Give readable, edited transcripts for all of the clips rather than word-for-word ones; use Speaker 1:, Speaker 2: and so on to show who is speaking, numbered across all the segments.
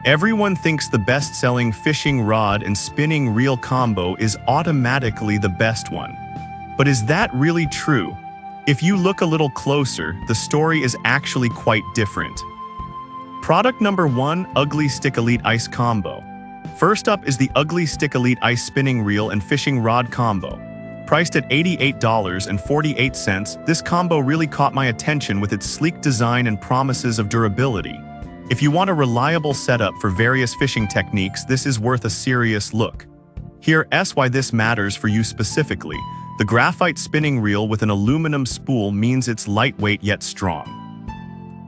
Speaker 1: Everyone thinks the best-selling fishing rod and spinning reel combo is automatically the best one. But is that really true? If you look a little closer, the story is actually quite different. Product number 1, Ugly Stick Elite Ice Combo. First up is the Ugly Stick Elite Ice Spinning Reel and Fishing Rod Combo. Priced at $88.48, this combo really caught my attention with its sleek design and promises of durability. If you want a reliable setup for various fishing techniques, this is worth a serious look. Here's why this matters for you specifically. The graphite spinning reel with an aluminum spool means it's lightweight yet strong.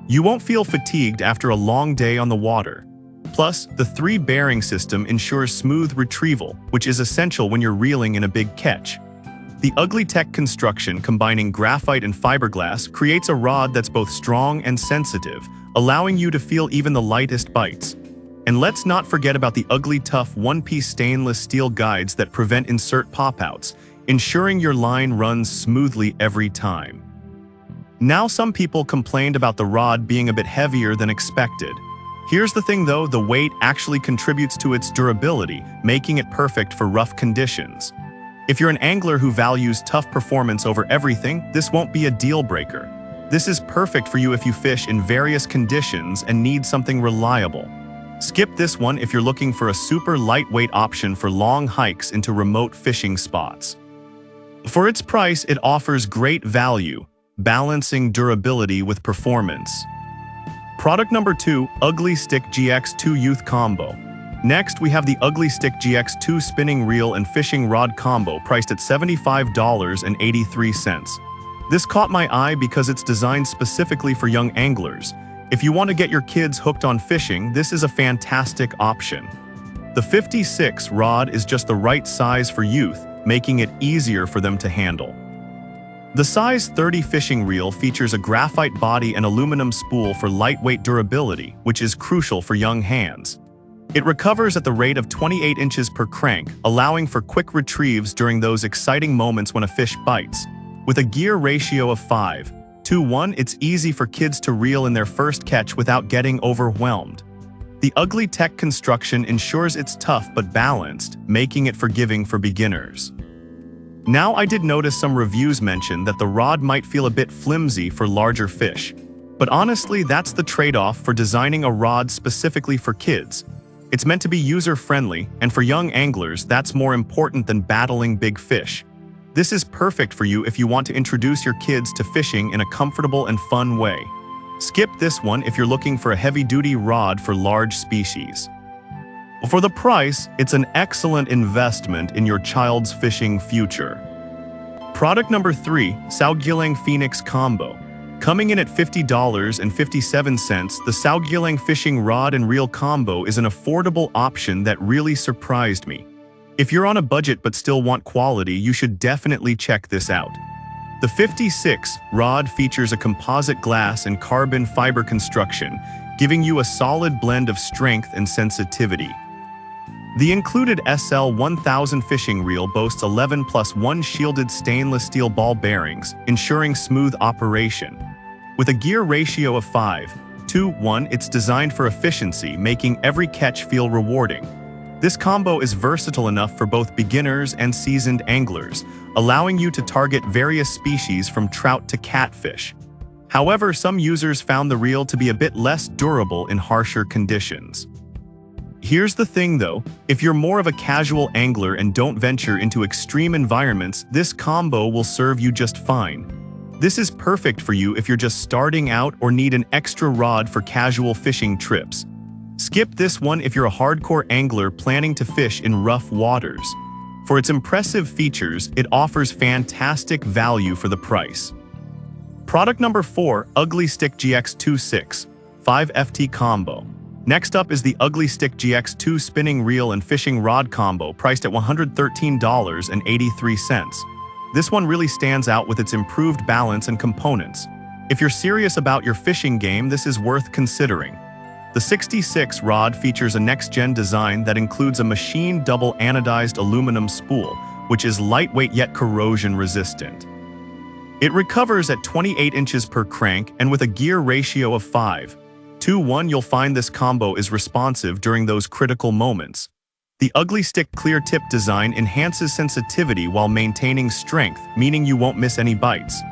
Speaker 1: You won't feel fatigued after a long day on the water. Plus, the 3-bearing system ensures smooth retrieval, which is essential when you're reeling in a big catch. The Ugly Tech construction combining graphite and fiberglass creates a rod that's both strong and sensitive, allowing you to feel even the lightest bites. And let's not forget about the Ugly Tough one-piece stainless steel guides that prevent insert pop-outs, ensuring your line runs smoothly every time. Now, some people complained about the rod being a bit heavier than expected. Here's the thing though, the weight actually contributes to its durability, making it perfect for rough conditions. If you're an angler who values tough performance over everything, this won't be a deal breaker. This is perfect for you if you fish in various conditions and need something reliable. Skip this one if you're looking for a super lightweight option for long hikes into remote fishing spots. For its price, it offers great value, balancing durability with performance. Product number 2, Ugly Stick GX2 Youth Combo. Next, we have the Ugly Stick GX2 Spinning Reel and Fishing Rod Combo, priced at $75.83. This caught my eye because it's designed specifically for young anglers. If you want to get your kids hooked on fishing, this is a fantastic option. The 56 rod is just the right size for youth, making it easier for them to handle. The size 30 fishing reel features a graphite body and aluminum spool for lightweight durability, which is crucial for young hands. It recovers at the rate of 28 inches per crank, allowing for quick retrieves during those exciting moments when a fish bites. With a gear ratio of 5:1, it's easy for kids to reel in their first catch without getting overwhelmed. The Ugly Tech construction ensures it's tough but balanced, making it forgiving for beginners. Now, I did notice some reviews mention that the rod might feel a bit flimsy for larger fish. But honestly, that's the trade-off for designing a rod specifically for kids. It's meant to be user-friendly, and for young anglers, that's more important than battling big fish. This is perfect for you if you want to introduce your kids to fishing in a comfortable and fun way. Skip this one if you're looking for a heavy-duty rod for large species. For the price, it's an excellent investment in your child's fishing future. Product number 3, Saugyelang Phoenix Combo. Coming in at $50.57, the Saugyelang Fishing Rod and Reel Combo is an affordable option that really surprised me. If you're on a budget but still want quality, you should definitely check this out. The 56 rod features a composite glass and carbon fiber construction, giving you a solid blend of strength and sensitivity. The included SL1000 fishing reel boasts 11+1 shielded stainless steel ball bearings, ensuring smooth operation. With a gear ratio of 5:1, it's designed for efficiency, making every catch feel rewarding. This combo is versatile enough for both beginners and seasoned anglers, allowing you to target various species from trout to catfish. However, some users found the reel to be a bit less durable in harsher conditions. Here's the thing though, if you're more of a casual angler and don't venture into extreme environments, this combo will serve you just fine. This is perfect for you if you're just starting out or need an extra rod for casual fishing trips. Skip this one if you're a hardcore angler planning to fish in rough waters. For its impressive features, it offers fantastic value for the price. Product number 4, Ugly Stick GX2 5FT Combo. Next up is the Ugly Stick GX2 Spinning Reel and Fishing Rod Combo, priced at $113.83. This one really stands out with its improved balance and components. If you're serious about your fishing game, this is worth considering. The 66 rod features a next-gen design that includes a machined double anodized aluminum spool, which is lightweight yet corrosion-resistant. It recovers at 28 inches per crank and with a gear ratio of 5:1, 2-1, you'll find this combo is responsive during those critical moments. The Ugly Stick clear tip design enhances sensitivity while maintaining strength, meaning you won't miss any bites.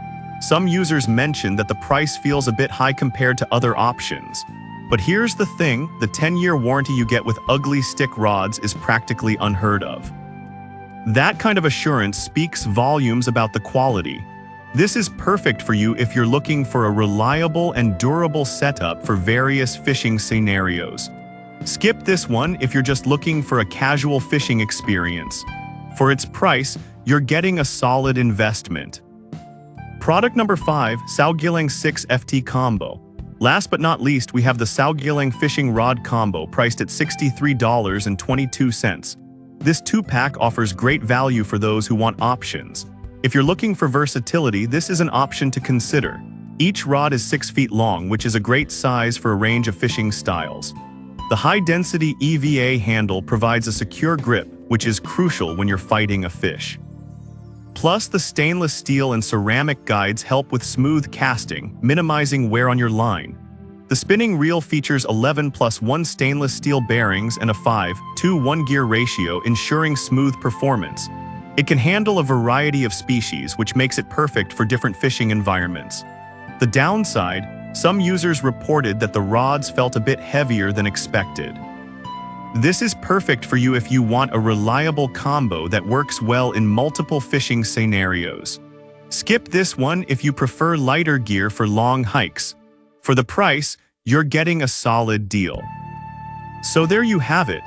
Speaker 1: Some users mention that the price feels a bit high compared to other options. But here's the thing, the 10-year warranty you get with Ugly Stick rods is practically unheard of. That kind of assurance speaks volumes about the quality. This is perfect for you if you're looking for a reliable and durable setup for various fishing scenarios. Skip this one if you're just looking for a casual fishing experience. For its price, you're getting a solid investment. Product number 5, Saltwater 6 FT Combo. Last but not least, we have the Saltwater Fishing Rod Combo priced at $63.22. This 2-pack offers great value for those who want options. If you're looking for versatility, this is an option to consider. Each rod is 6 feet long, which is a great size for a range of fishing styles. The high-density EVA handle provides a secure grip, which is crucial when you're fighting a fish. Plus, the stainless steel and ceramic guides help with smooth casting, minimizing wear on your line. The spinning reel features 11+1 stainless steel bearings and a 5:1 gear ratio, ensuring smooth performance. It can handle a variety of species, which makes it perfect for different fishing environments. The downside, some users reported that the rods felt a bit heavier than expected. This is perfect for you if you want a reliable combo that works well in multiple fishing scenarios. Skip this one if you prefer lighter gear for long hikes. For the price, you're getting a solid deal. So there you have it.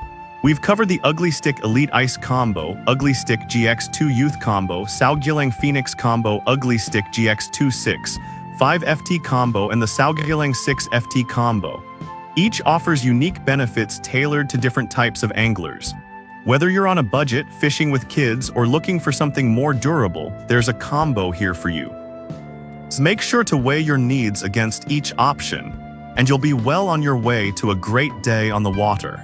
Speaker 1: We've covered the Ugly Stick Elite Ice Combo, Ugly Stick GX2 Youth Combo, Saltwater Phoenix Combo, Ugly Stick GX2 6, 5 FT Combo, and the Saltwater 6 FT Combo. Each offers unique benefits tailored to different types of anglers. Whether you're on a budget, fishing with kids, or looking for something more durable, there's a combo here for you. So make sure to weigh your needs against each option, and you'll be well on your way to a great day on the water.